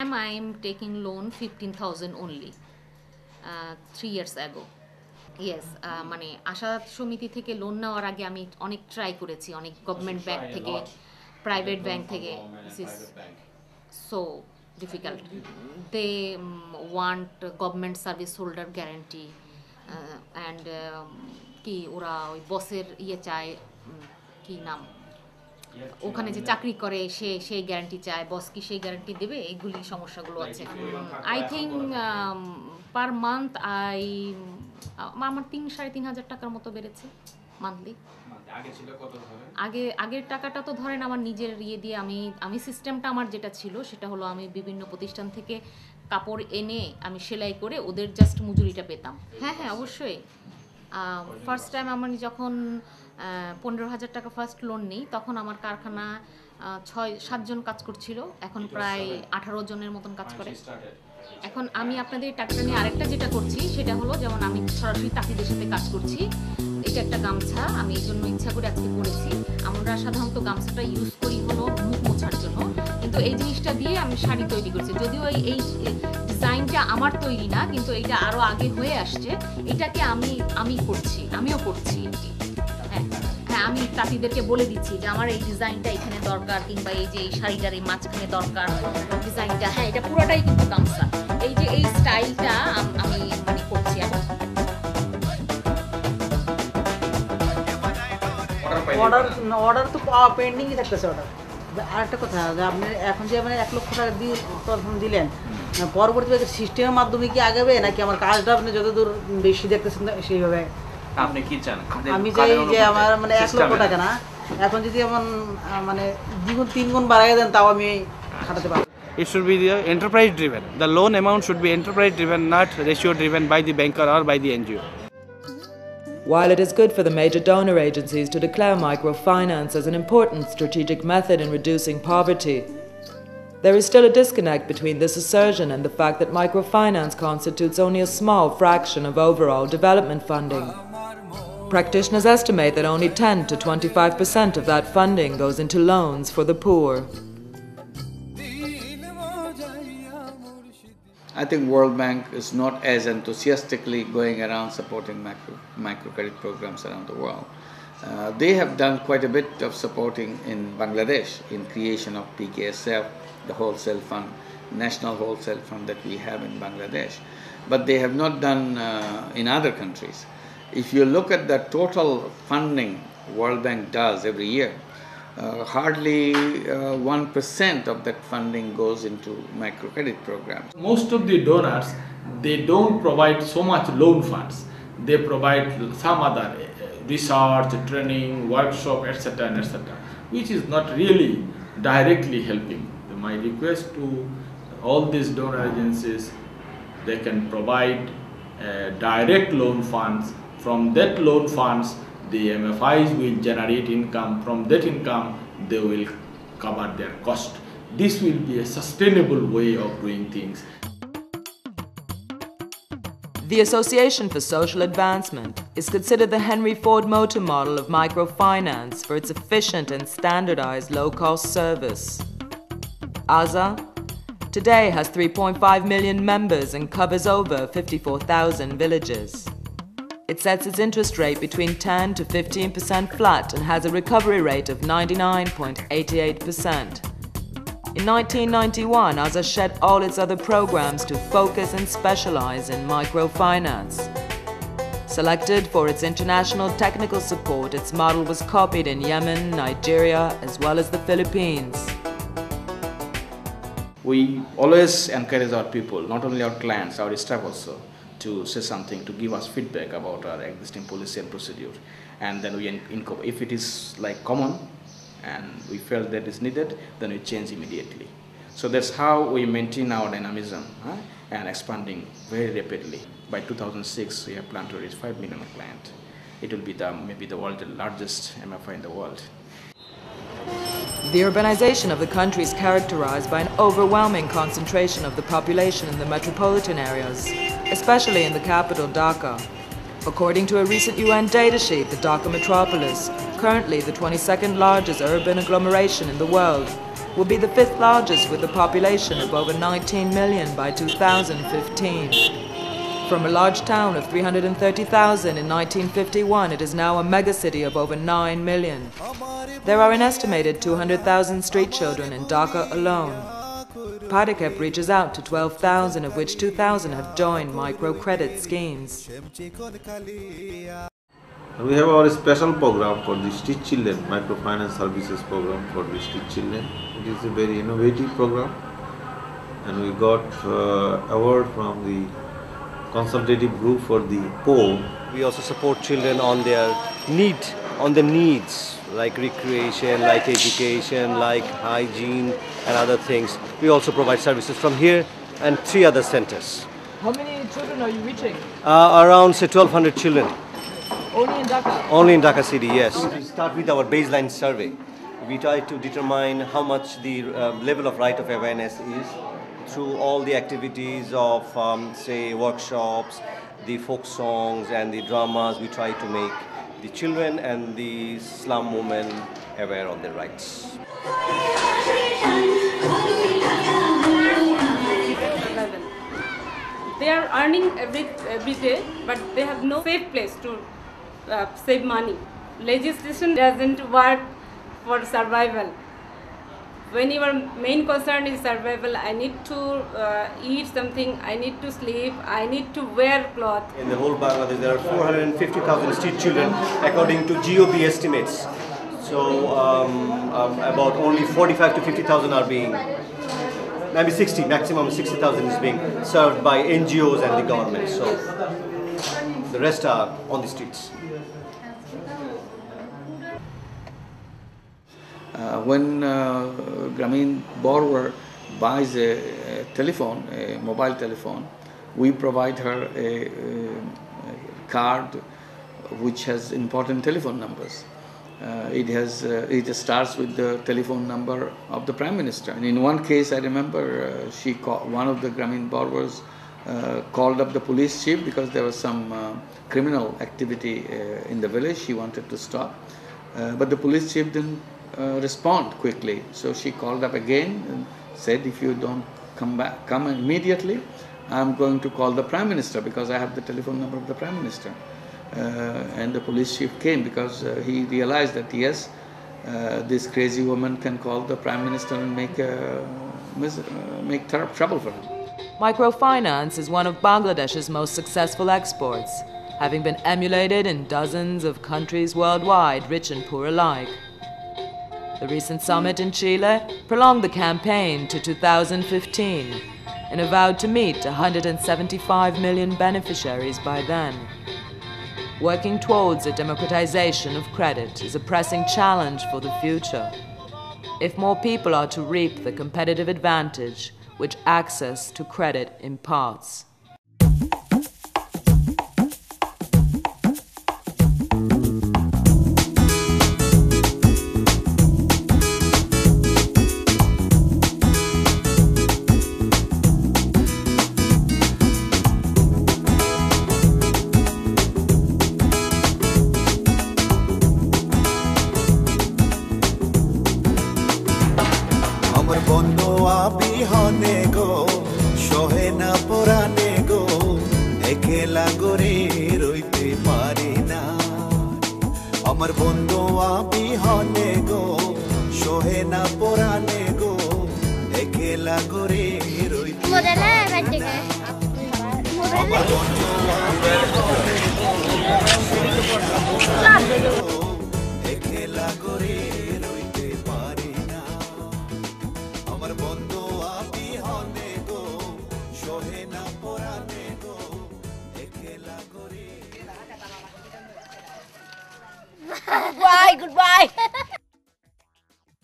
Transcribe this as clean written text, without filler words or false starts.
I'm taking loan 15,000 only 3 years ago. Yes, মানে আশা সমিতি থেকে লোন নেওয়ার আগে আমি অনেক ট্রাই করেছি, অনেক গভর্নমেন্ট ব্যাংক থেকে, প্রাইভেট ব্যাংক থেকে। This is so difficult. They want government service holder guarantee and কি ওরা ওই বসের ইয়ে চায়, কি নাম, ওখানে যে চাকরি করে সেই গ্যারান্টি চায়, বস কি সেই গ্যারান্টি দেবে, এইগুলি সমস্যাগুলো আছে। আই থিঙ্ক পার মান্থ আমার 3-3,500 টাকার মতো বেড়েছে মান্থলি। আগের টাকাটা তো ধরেন আমার নিজের ইয়ে দিয়ে আমি সিস্টেমটা আমার যেটা ছিল সেটা হলো আমি বিভিন্ন প্রতিষ্ঠান থেকে কাপড় এনে আমি সেলাই করে ওদের জাস্ট মজুরিটা পেতাম। হ্যাঁ হ্যাঁ অবশ্যই। ফার্স্ট টাইম আমি যখন 15,000 টাকা ফার্স্ট লোন নিই তখন আমার কারখানা 6-7 জন কাজ করছিল, এখন প্রায় 18 জনের মতন কাজ করে। এখন আমি আপনাদের টাকাটা নিয়ে আরেকটা যেটা করছি সেটা হলো, যেমন আমি সরাসরি তাঁতিদের সাথে কাজ করছি। এটা একটা গামছা, আমি এই জন্য ইচ্ছা করে আজকে করেছি। আমরা সাধারণত গামছাটা ইউজ করি হলো মুখ মোছার জন্য, কিন্তু এই জিনিসটা দিয়ে আমি শাড়ি তৈরি করছি। যদিও এই ডিজাইনটা আমার তৈরি না, কিন্তু এটা আরও আগে হয়ে আসছে। এটাকে আমিও করছি। হ্যাঁ, আমি তাঁতিদেরকে বলে দিচ্ছি যে আমার এই ডিজাইনটা এখানে দরকার, কিংবা এই যে এই শাড়িটার এই মাঝখানে দরকার ডিজাইনটা। হ্যাঁ, এটা পুরোটাই কিন্তু গামছা। এই যে এই স্টাইলটা আমি মানে করছি। অর্ডার তো পেন্ডিংই থাকতেছে অর্ডার। আরেকটা কথা, আপনি এখন যে মানে 1 লক্ষ টাকা দিয়ে প্রথম দিলেন, পরবর্তীতে সিস্টেমের মাধ্যমে কি আগাবে, নাকি আমার কাজটা আপনি যতদূর বেশি দেখতেছেন সেইভাবে? আপনি কি চান? আমি চাই যে আমার মানে 1 লক্ষ টাকা না, এখন যদি এমন মানে 2-3 গুণ বাড়াই দেন তাও আমি খাটাতে পারবো। It should be the enterprise driven. The loan amount should be enterprise driven, not ratio driven by the banker or by the NGO. While it is good for the major donor agencies to declare microfinance as an important strategic method in reducing poverty, there is still a disconnect between this assertion and the fact that microfinance constitutes only a small fraction of overall development funding. Practitioners estimate that only 10 to 25% of that funding goes into loans for the poor. I think World Bank is not as enthusiastically going around supporting microcredit programs around the world. They have done quite a bit of supporting in Bangladesh in creation of PKSF, the wholesale fund, national wholesale fund that we have in Bangladesh, but they have not done in other countries. If you look at the total funding World Bank does every year, hardly 1% of that funding goes into microcredit programs. Most of the donors, they don't provide so much loan funds. They provide some other research, training, workshop, etc., which is not really directly helping. My request to all these donor agencies, they can provide direct loan funds. From that loan funds, the MFIs will generate income. From that income, they will cover their cost. This will be a sustainable way of doing things. The Association for Social Advancement is considered the Henry Ford Motor model of microfinance for its efficient and standardized low-cost service. ASA today has 3.5 million members and covers over 54,000 villages. It sets its interest rate between 10 to 15% flat and has a recovery rate of 99.88%. In 1991, ASA shed all its other programs to focus and specialize in microfinance. Selected for its international technical support, its model was copied in Yemen, Nigeria, as well as the Philippines. We always encourage our people, not only our clients, our staff also, to say something, to give us feedback about our existing policy and procedure, and then we incorporate. If it is like common and we felt that is needed, then we change immediately. So that's how we maintain our dynamism and expanding very rapidly. By 2006, we have planned to reach 5 million clients. It will be maybe the largest MFI in the world. The urbanization of the country is characterized by an overwhelming concentration of the population in the metropolitan areas, especially in the capital, Dhaka. According to a recent UN data sheet, the Dhaka metropolis, currently the 22nd largest urban agglomeration in the world, will be the 5th largest with a population of over 19 million by 2015. From a large town of 330,000 in 1951, it is now a megacity of over 9 million. There are an estimated 200,000 street children in Dhaka alone. Padikep reaches out to 12,000, of which 2,000 have joined microcredit schemes. We have our special program for the street children, microfinance services program for the street children. It is a very innovative program, and we got award from the consultative group for the poor. We also support children on their needs like recreation, like education, like hygiene and other things. We also provide services from here and 3 other centers. How many children are you reaching? Around say 1,200 children. Only in Dhaka? Only in Dhaka city, yes. We start with our baseline survey. We try to determine how much the level of right of awareness is through all the activities of say workshops, the folk songs and the dramas. We try to make the children and the slum women aware of their rights. They are earning every day, but they have no safe place to save money. Legislation doesn't work for survival. When your main concern is survival, I need to eat something, I need to sleep, I need to wear cloth. In the whole Bangladesh, there are 450,000 street children according to GOP estimates. So about only 45 to 50,000 are being, maybe 60, maximum 60,000 is being served by NGOs and the government. So the rest are on the streets. When Grameen borrower buys a telephone, a mobile telephone, we provide her a card which has important telephone numbers. It starts with the telephone number of the Prime Minister. And in one case, I remember one of the Grameen borrowers called up the police chief because there was some criminal activity in the village. She wanted to stop, but the police chief didn't respond quickly. So she called up again and said, if you don't come immediately, I'm going to call the Prime Minister because I have the telephone number of the Prime Minister. And the police chief came because he realized that yes, this crazy woman can call the Prime Minister and make trouble for him. Microfinance is one of Bangladesh's most successful exports, having been emulated in dozens of countries worldwide, rich and poor alike. The recent summit in Chile prolonged the campaign to 2015 and vowed to meet 175 million beneficiaries by then. Working towards a democratization of credit is a pressing challenge for the future. If more people are to reap the competitive advantage which access to credit imparts. Goodbye.